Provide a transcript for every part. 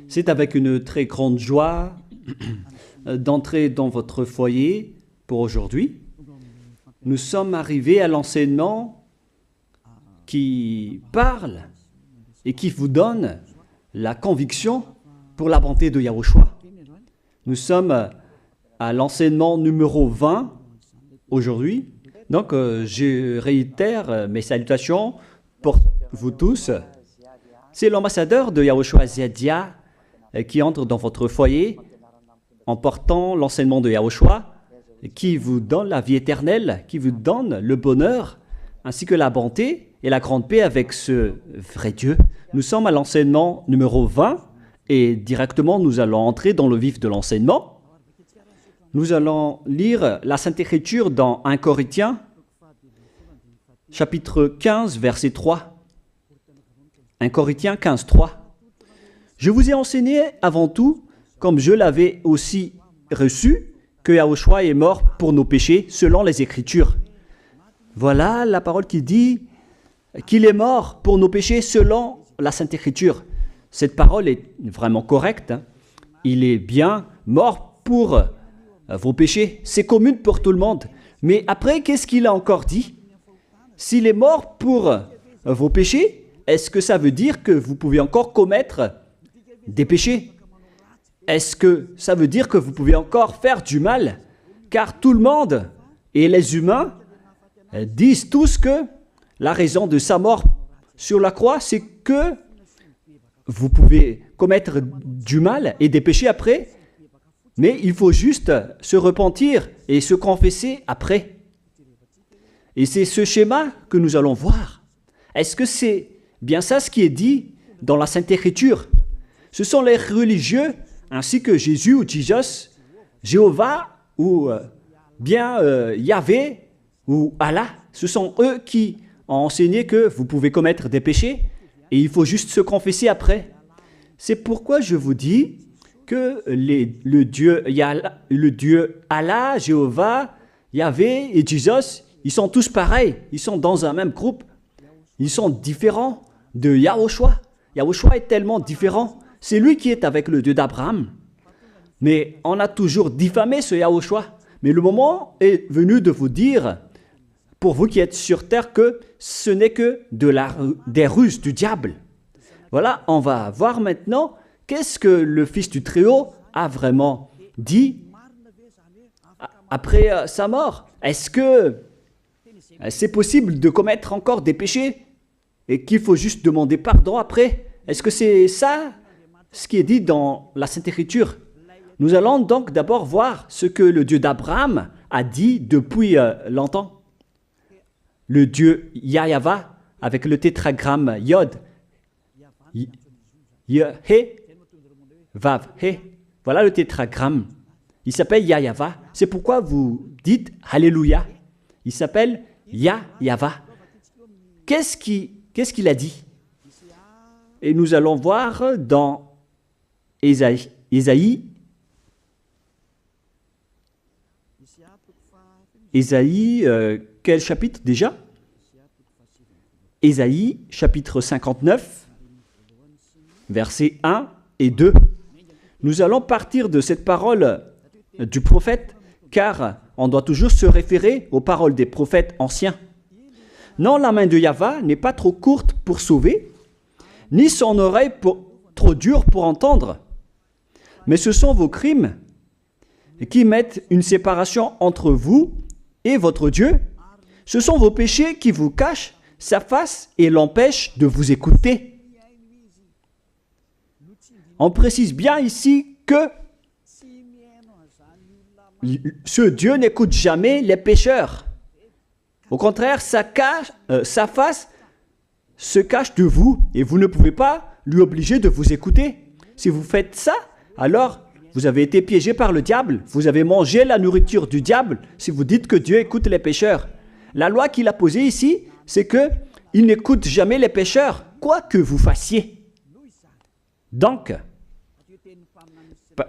C'est avec une très grande joie d'entrer dans votre foyer pour aujourd'hui. Nous sommes arrivés à l'enseignement qui parle et qui vous donne la conviction pour la bonté de Yahushua. Nous sommes à l'enseignement numéro 20 aujourd'hui. Donc, je réitère mes salutations pour vous tous. C'est l'ambassadeur de Yahushua Ziadia qui entre dans votre foyer en portant l'enseignement de Yahushua qui vous donne la vie éternelle, qui vous donne le bonheur ainsi que la bonté et la grande paix avec ce vrai Dieu. Nous sommes à l'enseignement numéro 20 et directement nous allons entrer dans le vif de l'enseignement. Nous allons lire la Sainte Écriture dans 1 Corinthiens, chapitre 15, verset 3. 1 Corinthiens 15, 3. Je vous ai enseigné avant tout, comme je l'avais aussi reçu, que Yahushua est mort pour nos péchés selon les Écritures. Voilà la parole qui dit qu'il est mort pour nos péchés selon la Sainte Écriture. Cette parole est vraiment correcte. Il est bien mort pour vos péchés. C'est commun pour tout le monde. Mais après, qu'est-ce qu'il a encore dit? S'il est mort pour vos péchés, est-ce que ça veut dire que vous pouvez encore commettre des péchés? Est-ce que ça veut dire que vous pouvez encore faire du mal? Car tout le monde et les humains disent tous que la raison de sa mort sur la croix, c'est que vous pouvez commettre du mal et des péchés après, mais il faut juste se repentir et se confesser après. Et c'est ce schéma que nous allons voir. Est-ce que c'est bien ça ce qui est dit dans la Sainte Écriture? Ce sont les religieux, ainsi que Jésus ou Jesus, Jéhovah ou bien Yahvé ou Allah. Ce sont eux qui ont enseigné que vous pouvez commettre des péchés et il faut juste se confesser après. C'est pourquoi je vous dis que le Dieu Allah, Jéhovah, Yahvé et Jesus, ils sont tous pareils. Ils sont dans un même groupe. Ils sont différents de Yahushua. Yahushua est tellement différent. C'est lui qui est avec le Dieu d'Abraham. Mais on a toujours diffamé ce Yahushua. Mais le moment est venu de vous dire, pour vous qui êtes sur terre, que ce n'est que des ruses du diable. Voilà, on va voir maintenant qu'est-ce que le Fils du Très-Haut a vraiment dit après sa mort. Est-ce que c'est possible de commettre encore des péchés et qu'il faut juste demander pardon après? Est-ce que c'est ça ce qui est dit dans la Sainte Écriture? Nous allons donc d'abord voir ce que le Dieu d'Abraham a dit depuis longtemps. Le Dieu Yahva avec le tétragramme Yod, He, Vav, He. Voilà le tétragramme. Il s'appelle Yahva. C'est pourquoi vous dites Alléluia. Il s'appelle Yahva. Qu'est-ce qu'il a dit? Et nous allons voir dans Ésaïe, quel chapitre déjà? Ésaïe, chapitre 59, versets 1 et 2. Nous allons partir de cette parole du prophète, car on doit toujours se référer aux paroles des prophètes anciens. Non, la main de Yahva n'est pas trop courte pour sauver, ni son oreille trop dure pour entendre. Mais ce sont vos crimes qui mettent une séparation entre vous et votre Dieu. Ce sont vos péchés qui vous cachent sa face et l'empêchent de vous écouter. On précise bien ici que ce Dieu n'écoute jamais les pécheurs. Au contraire, sa face se cache de vous et vous ne pouvez pas lui obliger de vous écouter. Si vous faites ça, alors vous avez été piégé par le diable. Vous avez mangé la nourriture du diable si vous dites que Dieu écoute les pécheurs. La loi qu'il a posée ici, c'est qu'il n'écoute jamais les pécheurs, quoi que vous fassiez. Donc,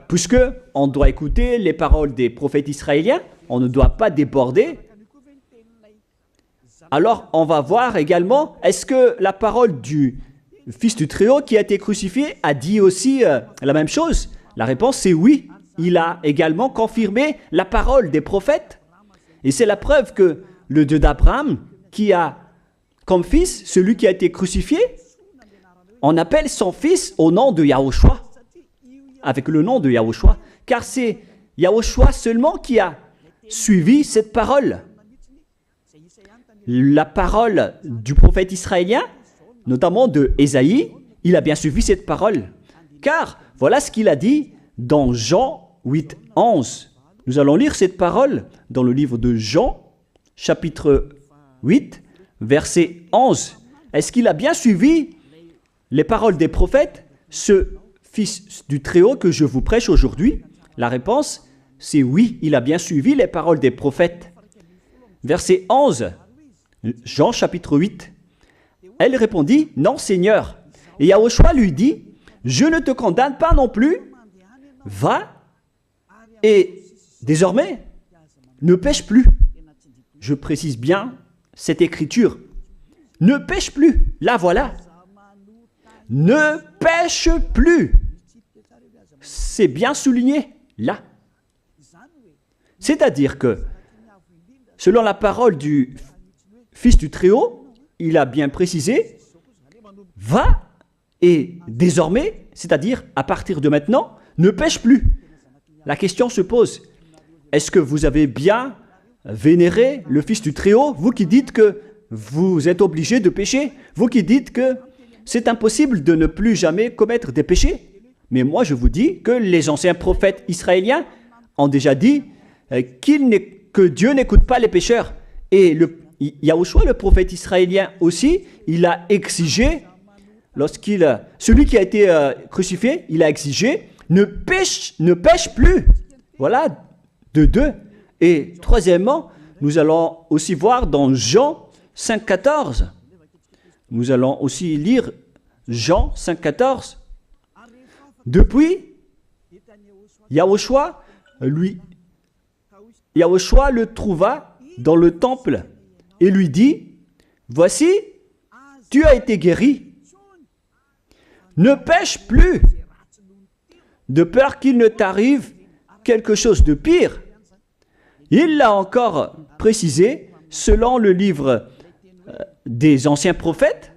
puisque on doit écouter les paroles des prophètes israéliens, on ne doit pas déborder. Alors, on va voir également, est-ce que la parole du Fils du Très-Haut qui a été crucifié a dit aussi la même chose? La réponse c'est oui. Il a également confirmé la parole des prophètes. Et c'est la preuve que le Dieu d'Abraham, qui a comme fils celui qui a été crucifié, on appelle son fils au nom de Yahushua, avec le nom de Yahushua, car c'est Yahushua seulement qui a suivi cette parole. La parole du prophète israélien, notamment de Ésaïe, il a bien suivi cette parole. Car voilà ce qu'il a dit dans Jean 8, 11. Nous allons lire cette parole dans le livre de Jean, chapitre 8, verset 11. Est-ce qu'il a bien suivi les paroles des prophètes, ce Fils du Très-Haut que je vous prêche aujourd'hui? La réponse, c'est oui, il a bien suivi les paroles des prophètes. Verset 11, Jean chapitre 8. Elle répondit, non Seigneur. Et Yahushua lui dit, je ne te condamne pas non plus. Va et désormais, ne pêche plus. Je précise bien cette écriture. Ne pêche plus. Là, voilà. Ne pêche plus. C'est bien souligné, là. C'est-à-dire que, selon la parole du Fils du Très-Haut, il a bien précisé, va et désormais, c'est-à-dire à partir de maintenant, ne pêche plus. La question se pose, est-ce que vous avez bien vénéré le Fils du Très-Haut, vous qui dites que vous êtes obligé de pécher, vous qui dites que c'est impossible de ne plus jamais commettre des péchés? Mais moi je vous dis que les anciens prophètes israéliens ont déjà dit que Dieu n'écoute pas les pécheurs. Et Yahushua, le prophète israélien aussi, il a exigé, celui qui a été crucifié, il a exigé, ne pêche plus. Voilà, de deux. Et troisièmement, nous allons aussi voir dans Jean 5,14. Nous allons aussi lire Jean 5,14. Depuis, Yahushua le trouva dans le temple et lui dit, voici, tu as été guéri. Ne pêche plus, de peur qu'il ne t'arrive quelque chose de pire. Il l'a encore précisé selon le livre des anciens prophètes,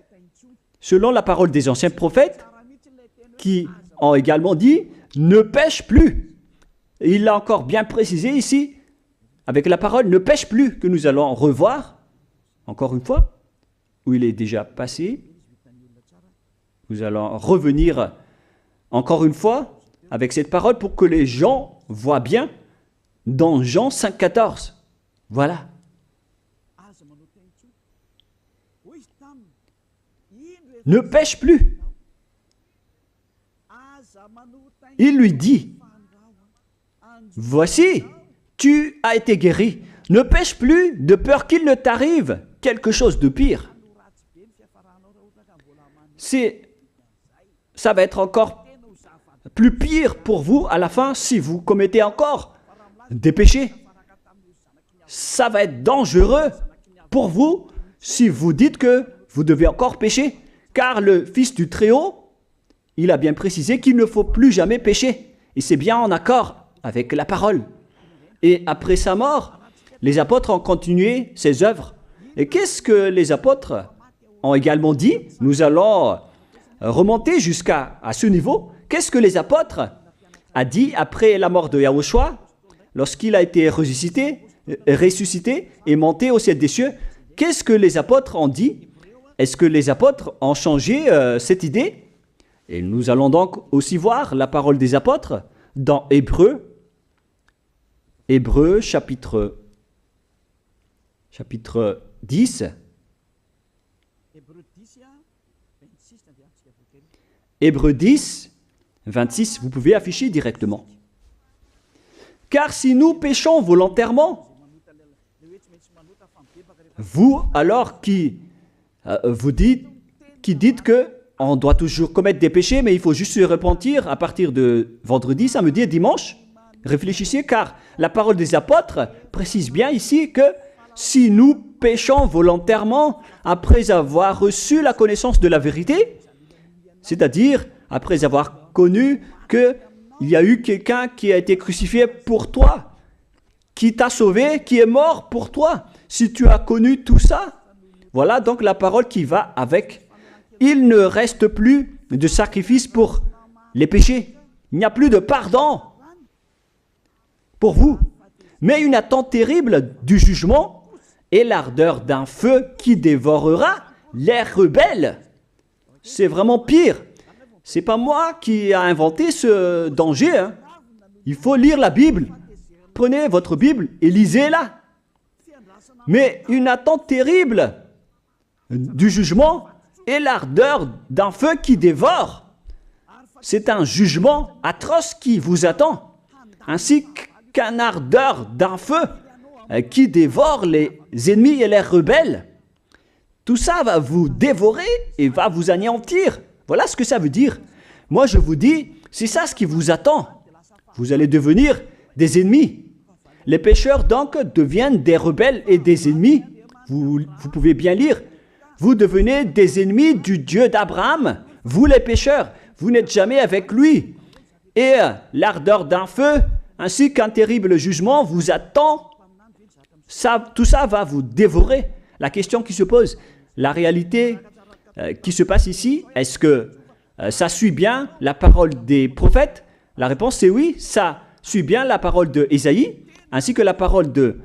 selon la parole des anciens prophètes, qui ont également dit « ne pêche plus ». Il l'a encore bien précisé ici, avec la parole « ne pêche plus » que nous allons revoir, encore une fois, où il est déjà passé. Nous allons revenir encore une fois avec cette parole pour que les gens voient bien dans Jean 5,14. Voilà. Ne pêche plus. Il lui dit, voici, tu as été guéri. Ne pêche plus de peur qu'il ne t'arrive quelque chose de pire. Ça va être encore plus pire pour vous à la fin si vous commettez encore des péchés. Ça va être dangereux pour vous si vous dites que vous devez encore pécher. Car le Fils du Très-Haut, il a bien précisé qu'il ne faut plus jamais pécher. Et c'est bien en accord avec la parole. Et après sa mort, les apôtres ont continué ses œuvres. Et qu'est-ce que les apôtres ont également dit? Nous allons remonter jusqu'à ce niveau. Qu'est-ce que les apôtres ont dit après la mort de Yahushua, lorsqu'il a été ressuscité et monté au ciel des cieux? Qu'est-ce que les apôtres ont dit? Est-ce que les apôtres ont changé cette idée? Et nous allons donc aussi voir la parole des apôtres dans Hébreux chapitre 10. Hébreux 10, 26, vous pouvez afficher directement. Car si nous péchons volontairement, vous alors qui dites que on doit toujours commettre des péchés, mais il faut juste se repentir à partir de vendredi, samedi et dimanche. Réfléchissez, car la parole des apôtres précise bien ici que si nous péchons volontairement après avoir reçu la connaissance de la vérité, C'est-à-dire, après avoir connu qu'il y a eu quelqu'un qui a été crucifié pour toi, qui t'a sauvé, qui est mort pour toi. Si tu as connu tout ça, voilà donc la parole qui va avec. Il ne reste plus de sacrifice pour les péchés. Il n'y a plus de pardon pour vous. Mais une attente terrible du jugement et l'ardeur d'un feu qui dévorera les rebelles. C'est vraiment pire. C'est pas moi qui ai inventé ce danger. Hein. Il faut lire la Bible. Prenez votre Bible et lisez-la. Mais une attente terrible du jugement et l'ardeur d'un feu qui dévore. C'est un jugement atroce qui vous attend, ainsi qu'une ardeur d'un feu qui dévore les ennemis et les rebelles. Tout ça va vous dévorer et va vous anéantir. Voilà ce que ça veut dire. Moi, je vous dis, c'est ça ce qui vous attend. Vous allez devenir des ennemis. Les pécheurs, donc, deviennent des rebelles et des ennemis. Vous pouvez bien lire. Vous devenez des ennemis du Dieu d'Abraham. Vous, les pécheurs, vous n'êtes jamais avec lui. Et l'ardeur d'un feu, ainsi qu'un terrible jugement, vous attend. Tout ça va vous dévorer. La question qui se pose, la réalité qui se passe ici, est-ce que ça suit bien la parole des prophètes? La réponse c'est oui, ça suit bien la parole de Ésaïe, ainsi que la parole de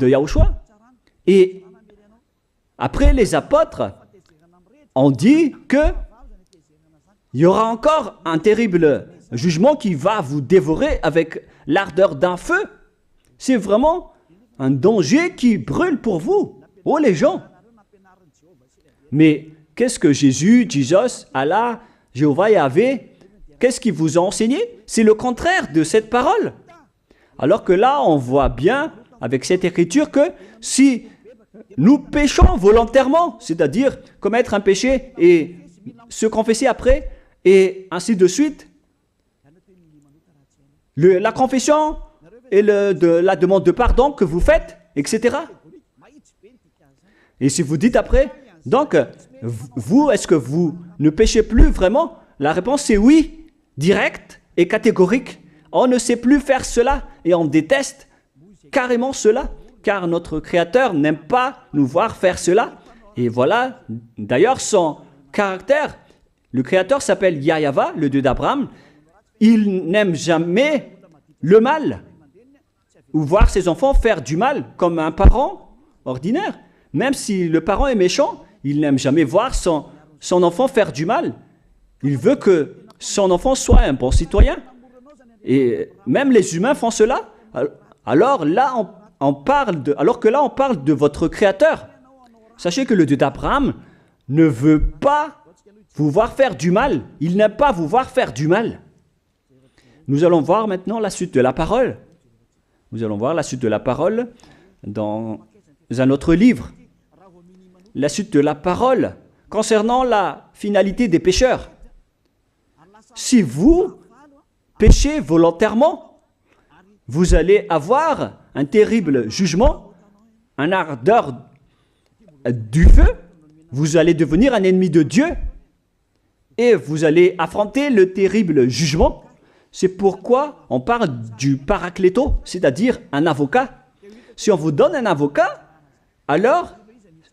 Yahushua. Et après, les apôtres ont dit que il y aura encore un terrible jugement qui va vous dévorer avec l'ardeur d'un feu. C'est vraiment un danger qui brûle pour vous. Oh les gens! Mais qu'est-ce que Jésus, Allah, Jéhovah Yahvé, qu'est-ce qu'il vous a enseigné? C'est le contraire de cette parole. Alors que là, on voit bien avec cette écriture que si nous péchons volontairement, c'est-à-dire commettre un péché et se confesser après, et ainsi de suite, la confession et la demande de pardon que vous faites, etc. Et si vous dites après, donc, vous, est-ce que vous ne péchez plus vraiment? La réponse est oui, directe et catégorique. On ne sait plus faire cela et on déteste carrément cela, car notre Créateur n'aime pas nous voir faire cela. Et voilà, d'ailleurs, son caractère. Le Créateur s'appelle Yahweh, le Dieu d'Abraham. Il n'aime jamais le mal ou voir ses enfants faire du mal comme un parent ordinaire. Même si le parent est méchant, il n'aime jamais voir son enfant faire du mal. Il veut que son enfant soit un bon citoyen. Et même les humains font cela. Alors que là, on parle de votre Créateur. Sachez que le Dieu d'Abraham ne veut pas vous voir faire du mal. Il n'aime pas vous voir faire du mal. Nous allons voir maintenant la suite de la parole. Nous allons voir la suite de la parole dans un autre livre. La suite de la parole concernant la finalité des pécheurs. Si vous péchez volontairement, vous allez avoir un terrible jugement, un ardeur du feu, vous allez devenir un ennemi de Dieu et vous allez affronter le terrible jugement. C'est pourquoi on parle du paracléto, c'est-à-dire un avocat. Si on vous donne un avocat, alors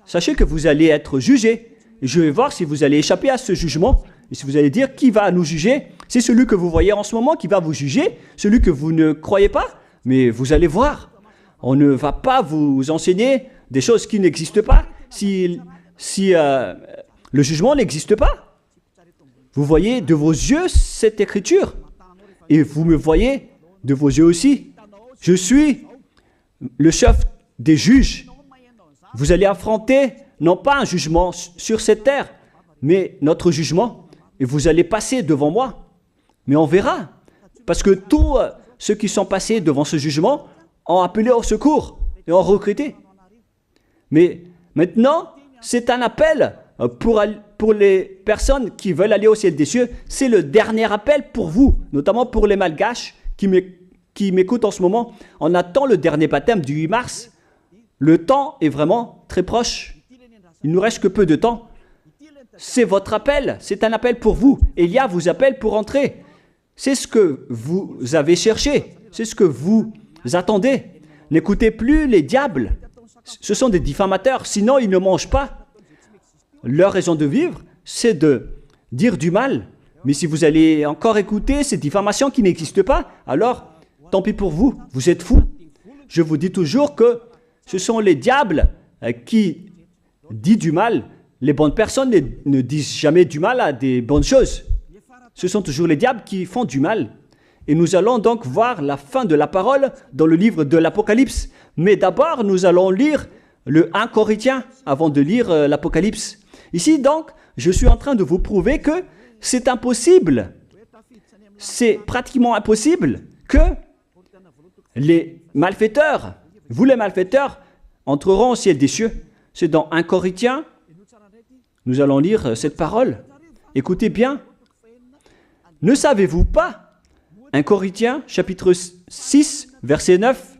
sachez que vous allez être jugé. Et je vais voir si vous allez échapper à ce jugement. Et si vous allez dire qui va nous juger, c'est celui que vous voyez en ce moment qui va vous juger, celui que vous ne croyez pas. Mais vous allez voir, on ne va pas vous enseigner des choses qui n'existent pas si le jugement n'existe pas. Vous voyez de vos yeux cette écriture et vous me voyez de vos yeux aussi. Je suis le chef des juges. Vous allez affronter non pas un jugement sur cette terre, mais notre jugement. Et vous allez passer devant moi. Mais on verra. Parce que tous ceux qui sont passés devant ce jugement ont appelé au secours et ont recruté. Mais maintenant, c'est un appel pour les personnes qui veulent aller au ciel des cieux. C'est le dernier appel pour vous, notamment pour les malgaches qui m'écoutent en ce moment. On attend le dernier baptême du 8 mars. Le temps est vraiment très proche. Il nous reste que peu de temps. c'est votre appel, c'est un appel pour vous. Élia vous appelle pour entrer. C'est ce que vous avez cherché, c'est ce que vous attendez. N'écoutez plus les diables, ce sont des diffamateurs, sinon ils ne mangent pas. Leur raison de vivre, c'est de dire du mal. Mais si vous allez encore écouter ces diffamations qui n'existent pas, alors tant pis pour vous, vous êtes fous. Je vous dis toujours que ce sont les diables qui disent du mal. Les bonnes personnes ne disent jamais du mal à des bonnes choses. Ce sont toujours les diables qui font du mal. Et nous allons donc voir la fin de la parole dans le livre de l'Apocalypse. Mais d'abord, nous allons lire le 1 Corinthiens avant de lire l'Apocalypse. Ici, donc, je suis en train de vous prouver que c'est impossible. C'est pratiquement impossible que les malfaiteurs, vous les malfaiteurs, entreront au ciel des cieux. C'est dans 1 Corinthiens, nous allons lire cette parole. Écoutez bien. Ne savez-vous pas, 1 Corinthiens, chapitre 6, verset 9,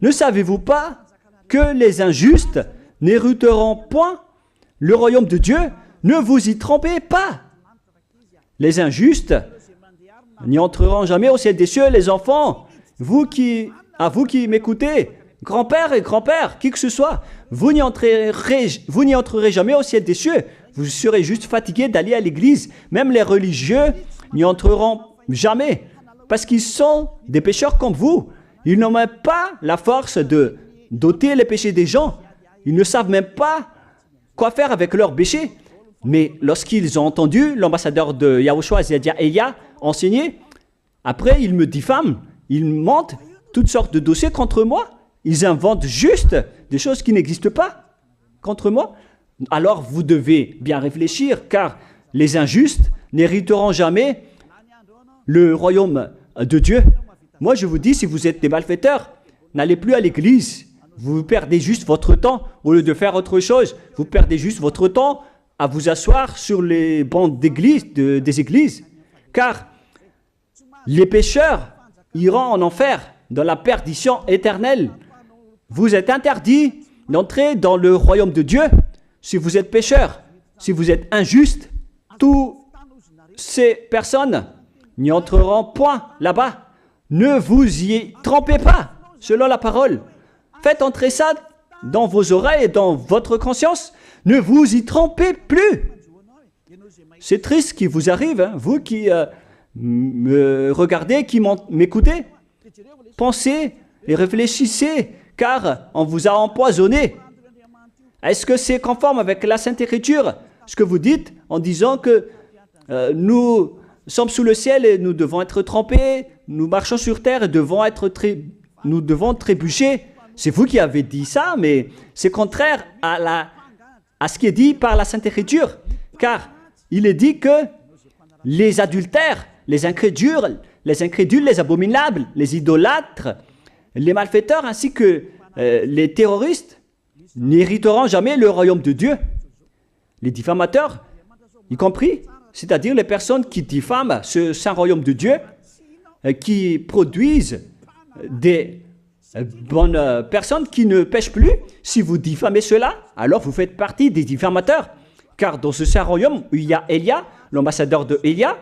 ne savez-vous pas que les injustes n'hériteront point le royaume de Dieu? Ne vous y trompez pas. Les injustes n'y entreront jamais au ciel des cieux. Les enfants, vous qui m'écoutez, grand-père et grand-père, qui que ce soit, vous n'y entrerez jamais au ciel des cieux. Vous serez juste fatigués d'aller à l'église. Même les religieux n'y entreront jamais parce qu'ils sont des pécheurs comme vous. Ils n'ont même pas la force de d'ôter les péchés des gens. Ils ne savent même pas quoi faire avec leurs péchés. Mais lorsqu'ils ont entendu l'ambassadeur de Yahushua, c'est-à-dire Elia, enseigner, après ils me diffament, ils mentent toutes sortes de dossiers contre moi. Ils inventent juste des choses qui n'existent pas contre moi. Alors vous devez bien réfléchir, car les injustes n'hériteront jamais le royaume de Dieu. Moi je vous dis, si vous êtes des malfaiteurs, n'allez plus à l'église. Vous perdez juste votre temps. Au lieu de faire autre chose, vous perdez juste votre temps à vous asseoir sur les bancs d'église, des églises. Car les pécheurs iront en enfer, dans la perdition éternelle. Vous êtes interdit d'entrer dans le royaume de Dieu si vous êtes pécheur, si vous êtes injuste. Toutes ces personnes n'y entreront point là-bas. Ne vous y trompez pas, selon la parole. Faites entrer ça dans vos oreilles et dans votre conscience. Ne vous y trompez plus. C'est triste ce qui vous arrive, hein, vous qui me regardez, qui m'écoutez. Pensez et réfléchissez, car on vous a empoisonné. Est-ce que c'est conforme avec la Sainte Écriture, ce que vous dites en disant que nous sommes sous le ciel et nous devons être trempés, nous marchons sur terre et nous devons trébucher? C'est vous qui avez dit ça, mais c'est contraire à ce qui est dit par la Sainte Écriture, car il est dit que les adultères, les incrédules, les abominables, les idolâtres, les malfaiteurs ainsi que les terroristes n'hériteront jamais le royaume de Dieu. Les diffamateurs, y compris, c'est-à-dire les personnes qui diffament ce saint royaume de Dieu, qui produisent des bonnes personnes qui ne pêchent plus. Si vous diffamez cela, alors vous faites partie des diffamateurs. Car dans ce saint royaume où il y a Elia, l'ambassadeur de Elia,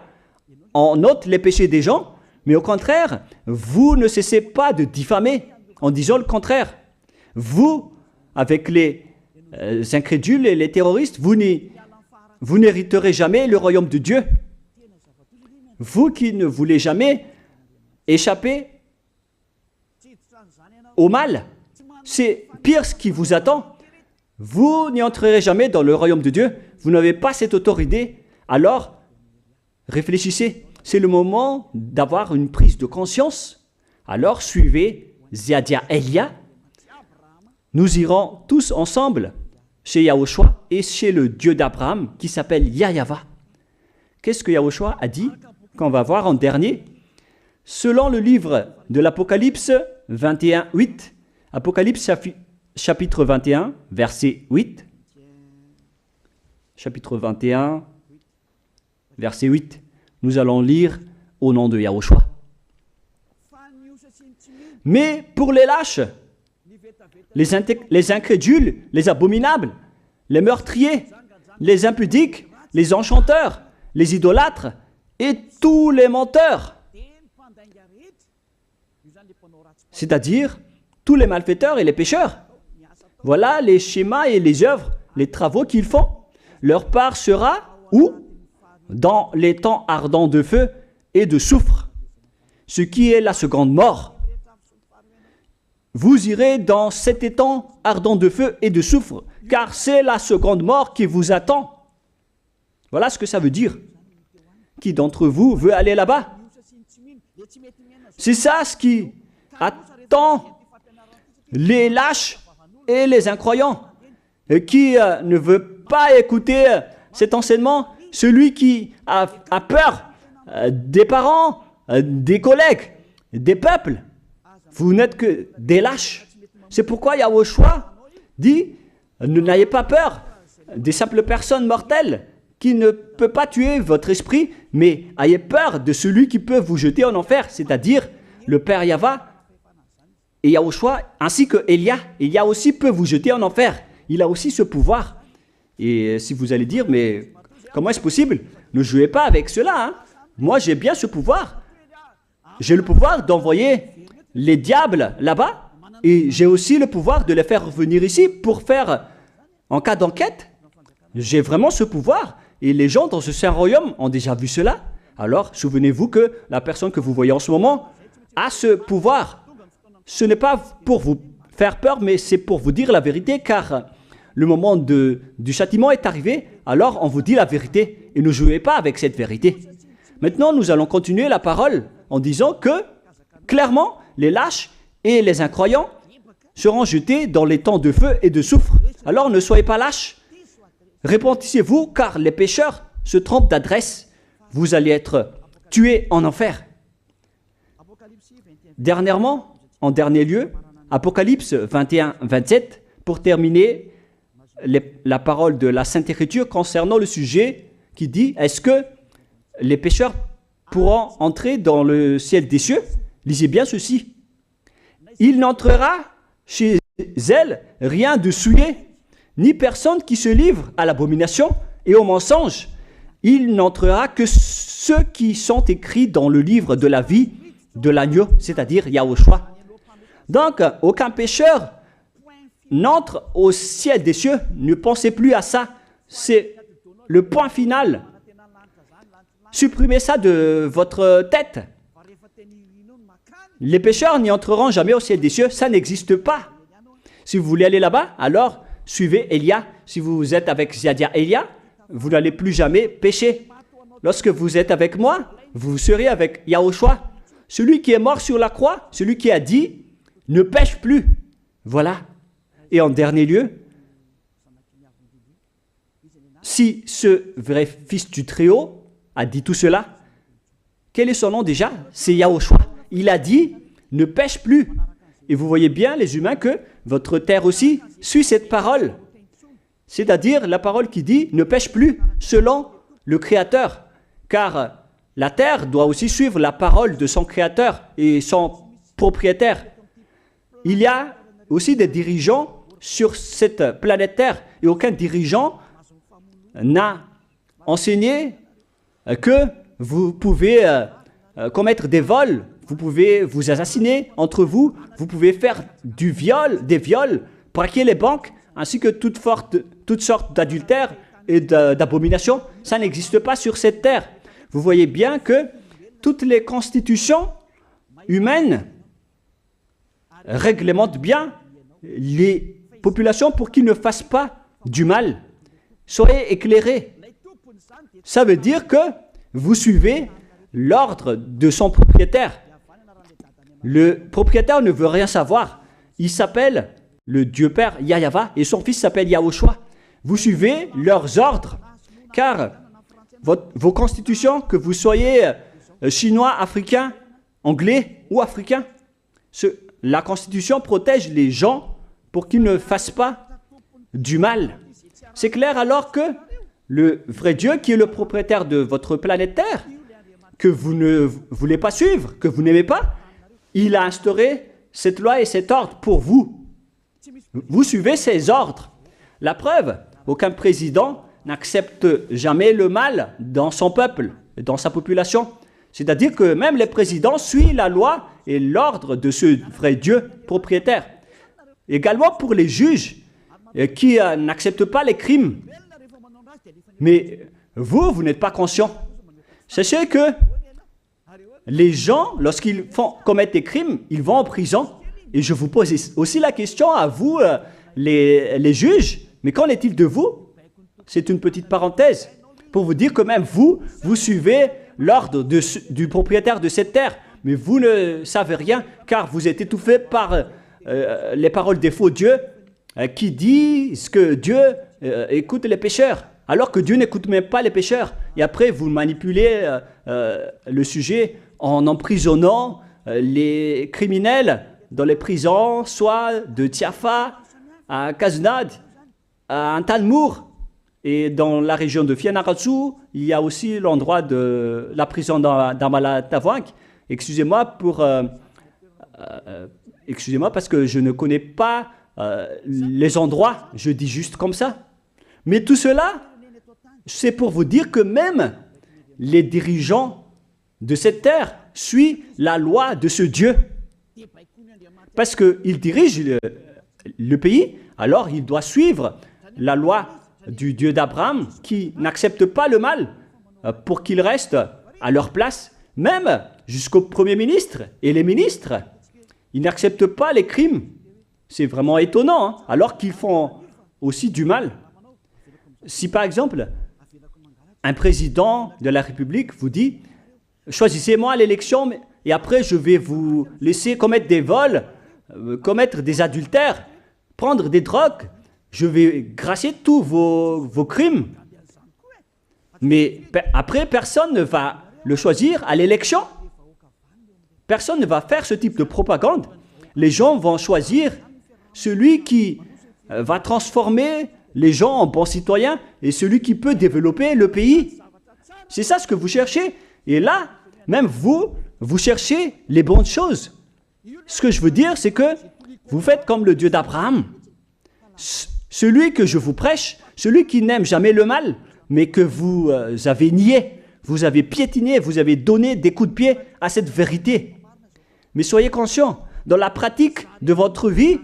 on note les péchés des gens, mais au contraire, vous ne cessez pas de diffamer en disant le contraire. Vous, avec les incrédules et les terroristes, vous n'hériterez jamais le royaume de Dieu. Vous qui ne voulez jamais échapper au mal, c'est pire ce qui vous attend. Vous n'y entrerez jamais dans le royaume de Dieu. Vous n'avez pas cette autorité. Alors, réfléchissez. C'est le moment d'avoir une prise de conscience. Alors, suivez Zeadia Elia. Nous irons tous ensemble chez Yahushua et chez le Dieu d'Abraham qui s'appelle Yahweh. Qu'est-ce que Yahushua a dit qu'on va voir en dernier? Selon le livre de l'Apocalypse 21, 8, Apocalypse chapitre 21, verset 8. Chapitre 21, verset 8. Nous allons lire au nom de Yahushua. Mais pour les lâches, les incrédules, les abominables, les meurtriers, les impudiques, les enchanteurs, les idolâtres et tous les menteurs. C'est-à-dire tous les malfaiteurs et les pécheurs. Voilà les schémas et les œuvres, les travaux qu'ils font. Leur part sera où? Dans les temps ardents de feu et de soufre, ce qui est la seconde mort. Vous irez dans cet étang ardent de feu et de soufre, car c'est la seconde mort qui vous attend. Voilà ce que ça veut dire. Qui d'entre vous veut aller là-bas? C'est ça ce qui attend les lâches et les incroyants. Et qui ne veut pas écouter cet enseignement? Celui qui a peur des parents, des collègues, des peuples. Vous n'êtes que des lâches. C'est pourquoi Yahushua dit, n'ayez pas peur des simples personnes mortelles qui ne peut pas tuer votre esprit, mais ayez peur de celui qui peut vous jeter en enfer, c'est-à-dire le Père Yahva et Yahushua, ainsi que Elia. Elia aussi peut vous jeter en enfer. Il a aussi ce pouvoir. Et si vous allez dire, mais comment est-ce possible? Ne jouez pas avec cela. Hein. Moi, j'ai bien ce pouvoir. J'ai le pouvoir d'envoyer les diables là-bas. Et j'ai aussi le pouvoir de les faire revenir ici pour faire, en cas d'enquête. J'ai vraiment ce pouvoir. Et les gens dans ce saint royaume ont déjà vu cela. Alors, souvenez-vous que la personne que vous voyez en ce moment a ce pouvoir. Ce n'est pas pour vous faire peur, mais c'est pour vous dire la vérité, car le moment du châtiment est arrivé, alors on vous dit la vérité, et ne jouez pas avec cette vérité. Maintenant, nous allons continuer la parole en disant que, clairement, les lâches et les incroyants seront jetés dans les temps de feu et de soufre. Alors ne soyez pas lâches, répentissez-vous, car les pécheurs se trompent d'adresse. Vous allez être tués en enfer. Dernièrement, en dernier lieu, Apocalypse 21-27, pour terminer la parole de la Sainte Écriture concernant le sujet qui dit, est-ce que les pécheurs pourront entrer dans le ciel des cieux? Lisez bien ceci. Il n'entrera chez elle rien de souillé, ni personne qui se livre à l'abomination et au mensonge. Il n'entrera que ceux qui sont écrits dans le livre de la vie de l'agneau, c'est-à-dire Yahushua. Donc, aucun pécheur n'entre au ciel des cieux. Ne pensez plus à ça. C'est le point final. Supprimez ça de votre tête. Les pécheurs n'y entreront jamais au ciel des cieux. Ça n'existe pas. Si vous voulez aller là-bas, alors suivez Elia. Si vous êtes avec Ziadia Elia, vous n'allez plus jamais pécher. Lorsque vous êtes avec moi, vous serez avec Yahushua. Celui qui est mort sur la croix, celui qui a dit, ne pêche plus. Voilà. Et en dernier lieu, si ce vrai fils du Très-Haut a dit tout cela, quel est son nom déjà? C'est Yahushua. Il a dit, ne pêche plus. Et vous voyez bien, les humains, que votre terre aussi suit cette parole. C'est-à-dire la parole qui dit, ne pêche plus, selon le Créateur. Car la terre doit aussi suivre la parole de son Créateur et son propriétaire. Il y a aussi des dirigeants sur cette planète Terre et aucun dirigeant n'a enseigné que vous pouvez commettre des vols, vous pouvez vous assassiner entre vous, vous pouvez faire des viols, braquer les banques, ainsi que toutes sortes d'adultères et d'abominations. Ça n'existe pas sur cette terre. Vous voyez bien que toutes les constitutions humaines réglementent bien les populations pour qu'ils ne fassent pas du mal. Soyez éclairés. Ça veut dire que vous suivez l'ordre de son propriétaire. Le propriétaire ne veut rien savoir. Il s'appelle le Dieu Père Yahva et son fils s'appelle Yahushua. Vous suivez leurs ordres, car vos constitutions, que vous soyez chinois, africain, anglais ou africain, la Constitution protège les gens pour qu'ils ne fassent pas du mal. C'est clair alors que le vrai Dieu, qui est le propriétaire de votre planète Terre, que vous ne voulez pas suivre, que vous n'aimez pas, il a instauré cette loi et cet ordre pour vous. Vous suivez ces ordres. La preuve, aucun président n'accepte jamais le mal dans son peuple, dans sa population. C'est-à-dire que même les présidents suivent la loi et l'ordre de ce vrai Dieu propriétaire. Également pour les juges qui n'acceptent pas les crimes. Mais vous n'êtes pas conscient. Sachez que les gens, lorsqu'ils commettent des crimes, ils vont en prison. Et je vous pose aussi la question à vous, les juges, mais qu'en est-il de vous? C'est une petite parenthèse pour vous dire que même vous suivez l'ordre du propriétaire de cette terre, mais vous ne savez rien car vous êtes étouffé par les paroles des faux dieux qui disent que Dieu écoute les pécheurs, alors que Dieu n'écoute même pas les pécheurs. Et après, vous manipulez le sujet en emprisonnant les criminels dans les prisons, soit de Tiafa à Kaznad, à Antalmour. Et dans la région de Fianarantsoa, il y a aussi l'endroit de la prison d'Amala-Tavoink. Excusez-moi parce que je ne connais pas les endroits, je dis juste comme ça. Mais tout cela, c'est pour vous dire que même les dirigeants de cette terre suivent la loi de ce Dieu. Parce qu'il dirige le pays, alors il doit suivre la loi du Dieu d'Abraham qui n'accepte pas le mal pour qu'ils restent à leur place, même jusqu'au Premier ministre et les ministres. Ils n'acceptent pas les crimes. C'est vraiment étonnant, hein, alors qu'ils font aussi du mal. Si par exemple, un président de la République vous dit « Choisissez-moi à l'élection et après je vais vous laisser commettre des vols, commettre des adultères, prendre des drogues, je vais grâcer tous vos crimes. » Mais après, personne ne va le choisir à l'élection. Personne ne va faire ce type de propagande. Les gens vont choisir celui qui va transformer les gens en bons citoyens et celui qui peut développer le pays. C'est ça ce que vous cherchez. Et là, même vous cherchez les bonnes choses. Ce que je veux dire, c'est que vous faites comme le Dieu d'Abraham. Celui que je vous prêche, celui qui n'aime jamais le mal, mais que vous avez nié, vous avez piétiné, vous avez donné des coups de pied à cette vérité. Mais soyez conscients, dans la pratique de votre vie,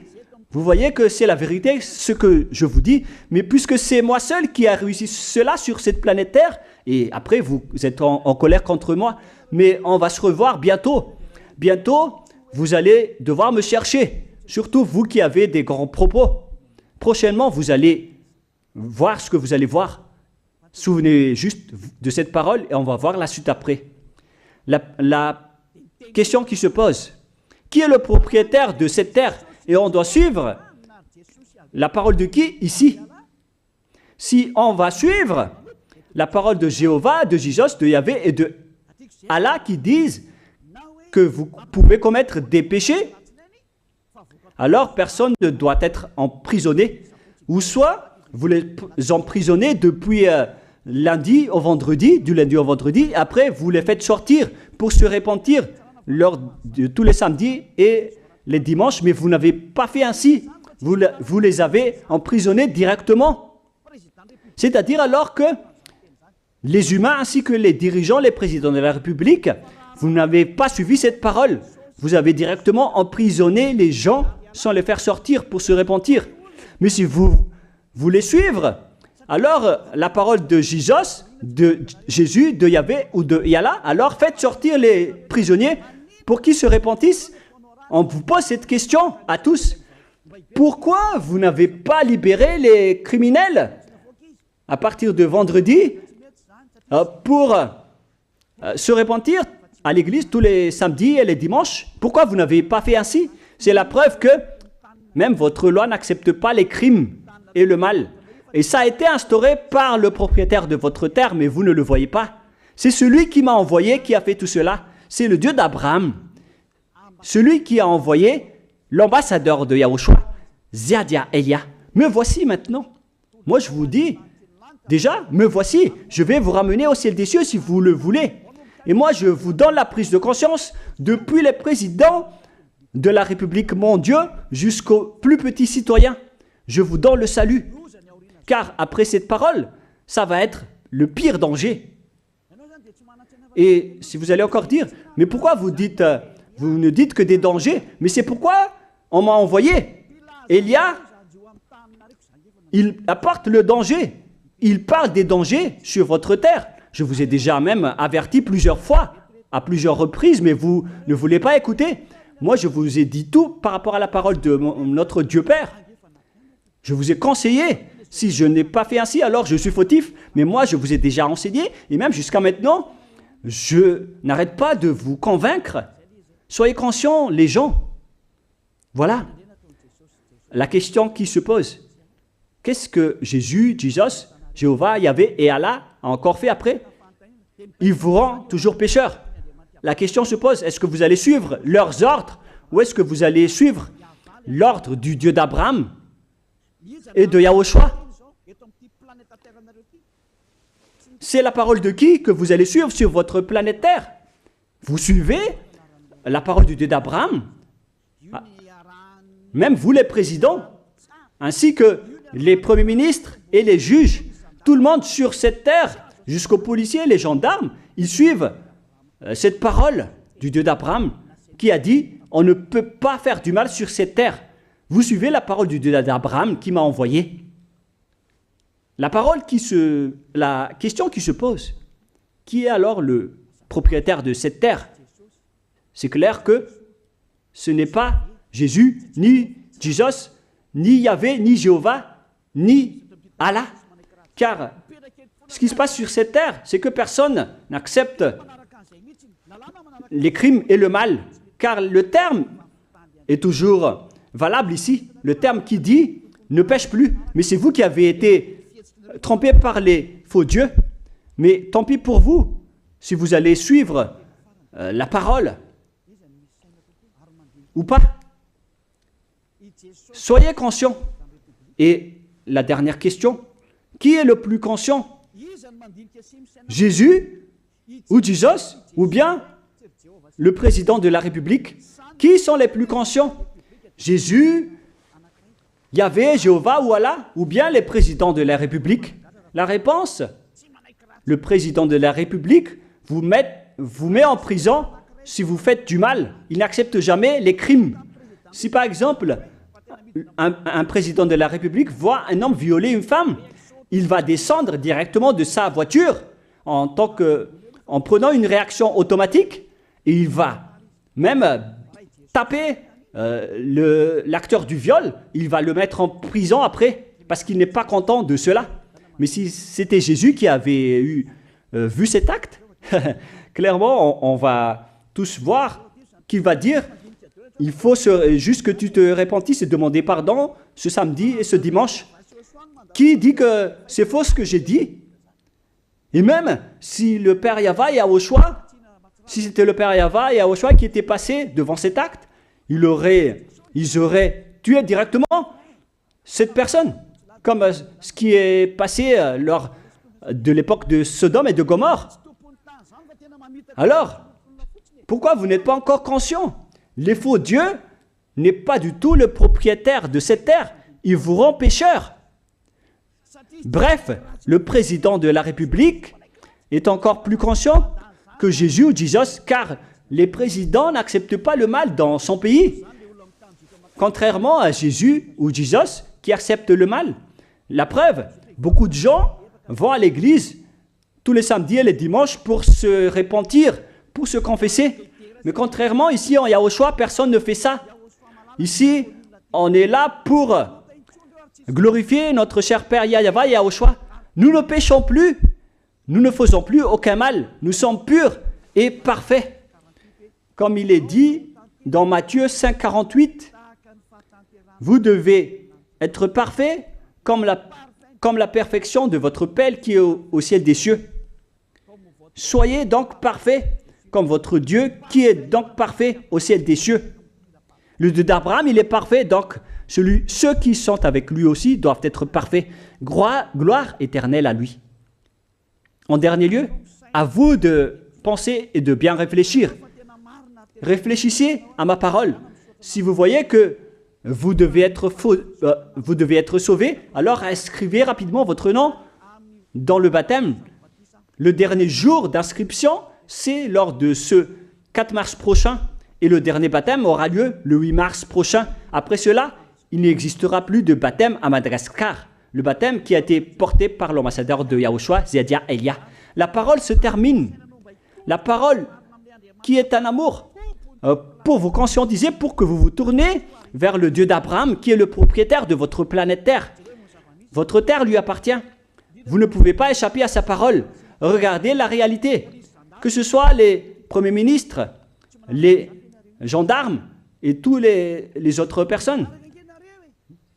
vous voyez que c'est la vérité, ce que je vous dis, mais puisque c'est moi seul qui a réussi cela sur cette planète Terre, et après vous êtes en colère contre moi, mais on va se revoir bientôt. Bientôt, vous allez devoir me chercher, surtout vous qui avez des grands propos. Prochainement, vous allez voir ce que vous allez voir. Souvenez juste de cette parole et on va voir la suite après. La question qui se pose, qui est le propriétaire de cette terre? Et on doit suivre la parole de qui ici? Si on va suivre la parole de Jéhovah, de Jésus, de Yahvé et de Allah qui disent que vous pouvez commettre des péchés, alors personne ne doit être emprisonné. Ou soit vous les emprisonnez depuis lundi au vendredi, du lundi au vendredi, après vous les faites sortir pour se repentir lors de tous les samedis et les dimanches, mais vous n'avez pas fait ainsi. Vous les avez emprisonnés directement. C'est-à-dire alors que les humains ainsi que les dirigeants, les présidents de la République, vous n'avez pas suivi cette parole. Vous avez directement emprisonné les gens sans les faire sortir pour se repentir. Mais si vous voulez suivre, alors la parole de Jésus, de Yahvé ou de Yallah, alors faites sortir les prisonniers pour qu'ils se repentissent. On vous pose cette question à tous. Pourquoi vous n'avez pas libéré les criminels à partir de vendredi pour se repentir à l'église tous les samedis et les dimanches? Pourquoi vous n'avez pas fait ainsi? C'est la preuve que même votre loi n'accepte pas les crimes et le mal. Et ça a été instauré par le propriétaire de votre terre, mais vous ne le voyez pas. C'est celui qui m'a envoyé qui a fait tout cela. C'est le Dieu d'Abraham. Celui qui a envoyé l'ambassadeur de Yahushua, Ziadia Elia. Me voici maintenant. Moi je vous dis, déjà, me voici. Je vais vous ramener au ciel des cieux si vous le voulez. Et moi je vous donne la prise de conscience depuis les présidents de la République, mon Dieu, jusqu'aux plus petits citoyens. Je vous donne le salut. Car après cette parole, ça va être le pire danger. Et si vous allez encore dire, mais pourquoi vous ne dites que des dangers? Mais c'est pourquoi on m'a envoyé. Élia, il apporte le danger. Il parle des dangers sur votre terre. Je vous ai déjà même averti plusieurs fois, à plusieurs reprises, mais vous ne voulez pas écouter. Moi, je vous ai dit tout par rapport à la parole de notre Dieu Père. Je vous ai conseillé. Si je n'ai pas fait ainsi, alors je suis fautif. Mais moi, je vous ai déjà enseigné. Et même jusqu'à maintenant, je n'arrête pas de vous convaincre. Soyez conscients, les gens. Voilà. La question qui se pose. Qu'est-ce que Jésus, Jéhovah, Yahvé et Allah a encore fait après? Il vous rend toujours pécheur. La question se pose, est-ce que vous allez suivre leurs ordres ou est-ce que vous allez suivre l'ordre du Dieu d'Abraham et de Yahushua? C'est la parole de qui que vous allez suivre sur votre planète Terre? Vous suivez la parole du Dieu d'Abraham? Même vous les présidents, ainsi que les premiers ministres et les juges, tout le monde sur cette terre, jusqu'aux policiers, les gendarmes, ils suivent cette parole du Dieu d'Abraham qui a dit, on ne peut pas faire du mal sur cette terre. Vous suivez la parole du Dieu d'Abraham qui m'a envoyé. La question qui se pose, qui est alors le propriétaire de cette terre? C'est clair que ce n'est pas Jésus, ni Jesus, ni Yahvé, ni Jéhovah, ni Allah. Car ce qui se passe sur cette terre, c'est que personne n'accepte les crimes et le mal. Car le terme est toujours valable ici. Le terme qui dit « ne pêche plus ». Mais c'est vous qui avez été trompés par les faux dieux. Mais tant pis pour vous, si vous allez suivre la parole ou pas. Soyez conscients. Et la dernière question, qui est le plus conscient? Jésus ou Jesus ou bien le président de la République? Qui sont les plus conscients? Jésus, Yahvé, Jéhovah ou Allah ou bien les présidents de la République? La réponse, le président de la République vous met en prison si vous faites du mal. Il n'accepte jamais les crimes. Si par exemple, un président de la République voit un homme violer une femme, il va descendre directement de sa voiture en prenant une réaction automatique et il va même taper l'acteur du viol, il va le mettre en prison après parce qu'il n'est pas content de cela. Mais si c'était Jésus qui avait vu cet acte, clairement on va tous voir qu'il va dire il faut juste que tu te repentisses et demander pardon ce samedi et ce dimanche. Qui dit que c'est faux ce que j'ai dit? Et même si le Père Yahvé et Yahushua, si c'était le Père Yahvé et Yahushua qui était passé devant cet acte, ils auraient tué directement cette personne, comme ce qui est passé lors de l'époque de Sodome et de Gomorrhe. Alors, pourquoi vous n'êtes pas encore conscient? Les faux dieux n'est pas du tout le propriétaire de cette terre. Il vous rend pécheur. Bref, le président de la République est encore plus conscient que Jésus ou Jesus, car les présidents n'acceptent pas le mal dans son pays. Contrairement à Jésus ou Jesus qui acceptent le mal. La preuve, beaucoup de gens vont à l'église tous les samedis et les dimanches pour se repentir, pour se confesser. Mais contrairement, ici en Yahushua, personne ne fait ça. Ici, on est là pour glorifier notre cher Père Yahvé et Yahushua. Nous ne péchons plus, nous ne faisons plus aucun mal. Nous sommes purs et parfaits. Comme il est dit dans Matthieu 5, 48, vous devez être parfaits comme la perfection de votre Père qui est au ciel des cieux. Soyez donc parfaits comme votre Dieu qui est donc parfait au ciel des cieux. Le Dieu d'Abraham, il est parfait, donc ceux qui sont avec lui aussi doivent être parfaits. Gloire éternelle à lui. En dernier lieu, à vous de penser et de bien réfléchir. Réfléchissez à ma parole. Si vous voyez que vous devez être sauvés, alors inscrivez rapidement votre nom dans le baptême, le dernier jour d'inscription, c'est lors de ce 4 mars prochain. Et le dernier baptême aura lieu le 8 mars prochain. Après cela, il n'existera plus de baptême à Madagascar. Le baptême qui a été porté par l'ambassadeur de Yahushua, Zedia Elia. La parole se termine. La parole qui est un amour pour vous conscientiser, pour que vous vous tournez vers le Dieu d'Abraham qui est le propriétaire de votre planète Terre. Votre terre lui appartient. Vous ne pouvez pas échapper à sa parole. Regardez la réalité. Que ce soit les premiers ministres, les gendarmes et toutes les autres personnes.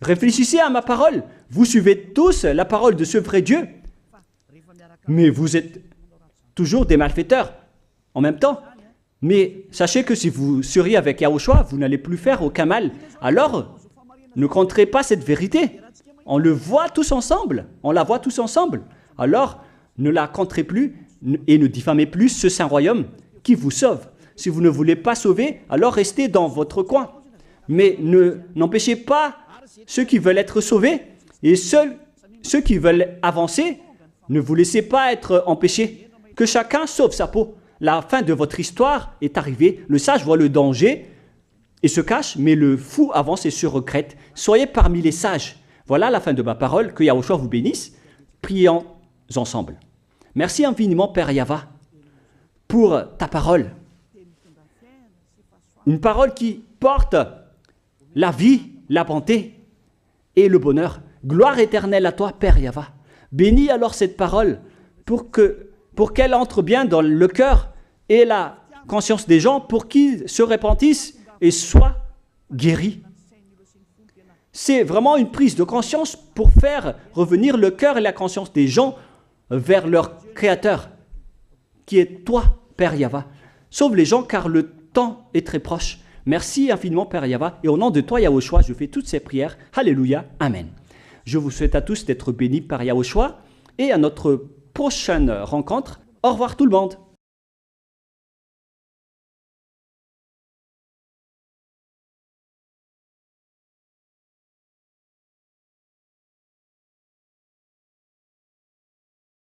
Réfléchissez à ma parole. Vous suivez tous la parole de ce vrai Dieu. Mais vous êtes toujours des malfaiteurs en même temps. Mais sachez que si vous seriez avec Yahushua, vous n'allez plus faire aucun mal. Alors, ne compterez pas cette vérité. On le voit tous ensemble. On la voit tous ensemble. Alors, ne la compterez plus et ne diffamez plus ce saint royaume qui vous sauve. Si vous ne voulez pas sauver, alors restez dans votre coin. Mais n'empêchez pas ceux qui veulent être sauvés et ceux qui veulent avancer, ne vous laissez pas être empêchés. Que chacun sauve sa peau. La fin de votre histoire est arrivée. Le sage voit le danger et se cache, mais le fou avance et se regrette. Soyez parmi les sages. Voilà la fin de ma parole. Que Yahushua vous bénisse. Prions ensemble. Merci infiniment, Père Yahva, pour ta parole. Une parole qui porte la vie, la bonté et le bonheur. Gloire éternelle à toi, Père Yahva. Bénis alors cette parole pour qu'elle entre bien dans le cœur et la conscience des gens pour qu'ils se repentissent et soient guéris. C'est vraiment une prise de conscience pour faire revenir le cœur et la conscience des gens vers leur Créateur, qui est toi, Père Yahva. Sauve les gens car le temps est très proche. Merci infiniment, Père Yahva. Et au nom de toi, Yahushua, je fais toutes ces prières. Alléluia. Amen. Je vous souhaite à tous d'être bénis par Yahushua et à notre prochaine rencontre. Au revoir tout le monde.